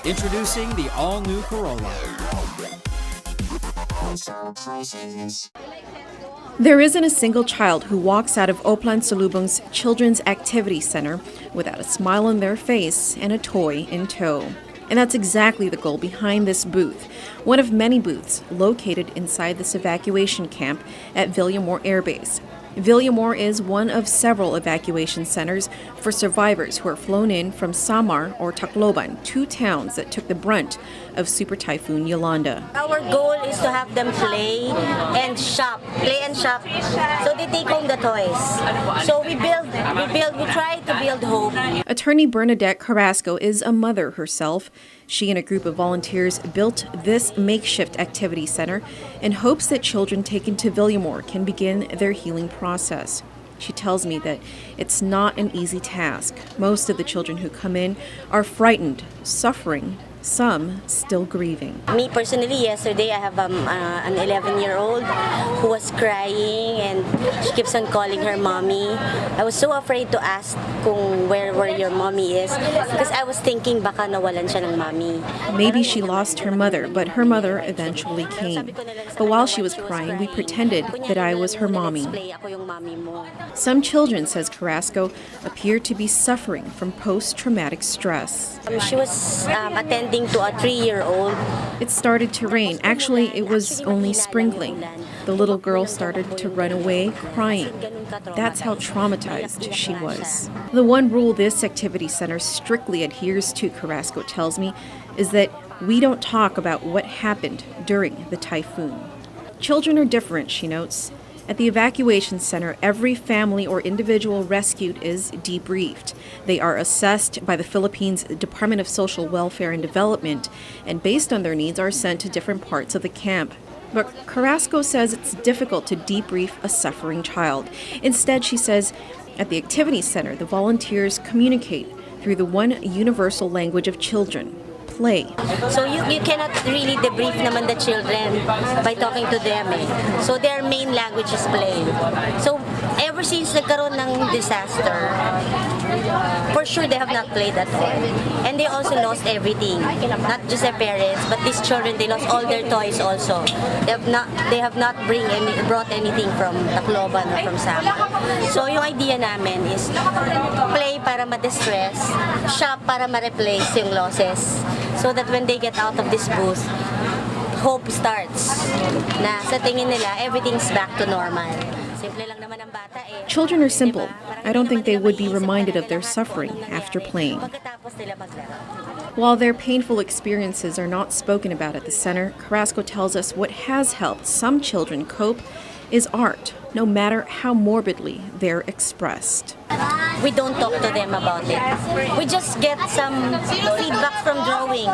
Introducing the all-new Corolla. There isn't a single child who walks out of Oplan Salubung's Children's Activity Center without a smile on their face and a toy in tow. And that's exactly the goal behind this booth, one of many booths located inside this evacuation camp at VILLAMOR Air Base. VILLAMOR is one of several evacuation centers for survivors who are flown in from Samar or Tacloban, two towns that took the brunt of Super Typhoon Yolanda. Our goal is to have them play and shop, so they take home the toys. So we try to build hope. Attorney Bernadette Carrasco is a mother herself. She and a group of volunteers built this makeshift activity center in hopes that children taken to VILLAMOR can begin their healing process. She tells me that it's not an easy task. Most of the children who come in are frightened, suffering, some still grieving. Me personally, yesterday I have an 11-year-old who was crying and she keeps on calling her mommy. I was so afraid to ask kung where your mommy is because I was thinking baka nawalan siya ng mommy. Maybe she lost her mother, but her mother eventually came. But while she was crying, we pretended that I was her mommy. Some children, says Carrasco, appear to be suffering from post-traumatic stress. She was attending to a 3-year-old. It started to rain. Actually, it was only sprinkling. The little girl started to run away, crying. That's how traumatized she was. The one rule this activity center strictly adheres to, Carrasco tells me, is that we don't talk about what happened during the typhoon. Children are different, she notes. At the evacuation center, every family or individual rescued is debriefed. They are assessed by the Philippines Department of Social Welfare and Development, and based on their needs are sent to different parts of the camp. But Carrasco says it's difficult to debrief a suffering child. Instead, she says, at the activity center, the volunteers communicate through the one universal language of children: play. So you cannot really debrief naman the children by talking to them. So their main language is play. So ever since nagkaroon ng disaster, for sure they have not played at all. And they also lost everything. Not just their parents, but these children, they lost all their toys also. They have not brought anything from Tacloban or from Samar. So yung idea namin is play para ma-distress, shop para ma-replace yung losses. So that when they get out of this booth, hope starts. Na sa tingin nila, everything's back to normal. Simple lang naman ang bata eh. Children are simple. I don't think they would be reminded of their suffering after playing. While their painful experiences are not spoken about at the center, Carrasco tells us what has helped some children cope is art, no matter how morbidly they're expressed. We don't talk to them about it. We just get some feedback from drawings.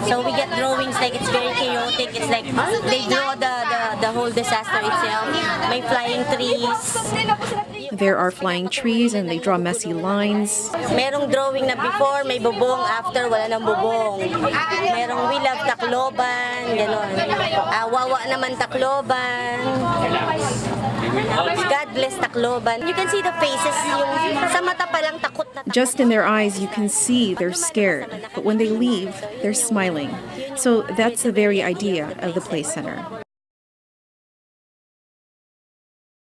So we get drawings like it's very chaotic. It's like they draw the whole disaster itself. May flying trees. There are flying trees and they draw messy lines. Merong drawing na before, may bubong, after wala nang bubong. Merong we love Tacloban, gano'n. Wawa naman Tacloban. God bless Tacloban. You can see the faces, yung sa mata pa lang takot na takot. Just in their eyes, you can see they're scared. But when they leave, they're smiling. So that's the very idea of the Play Center.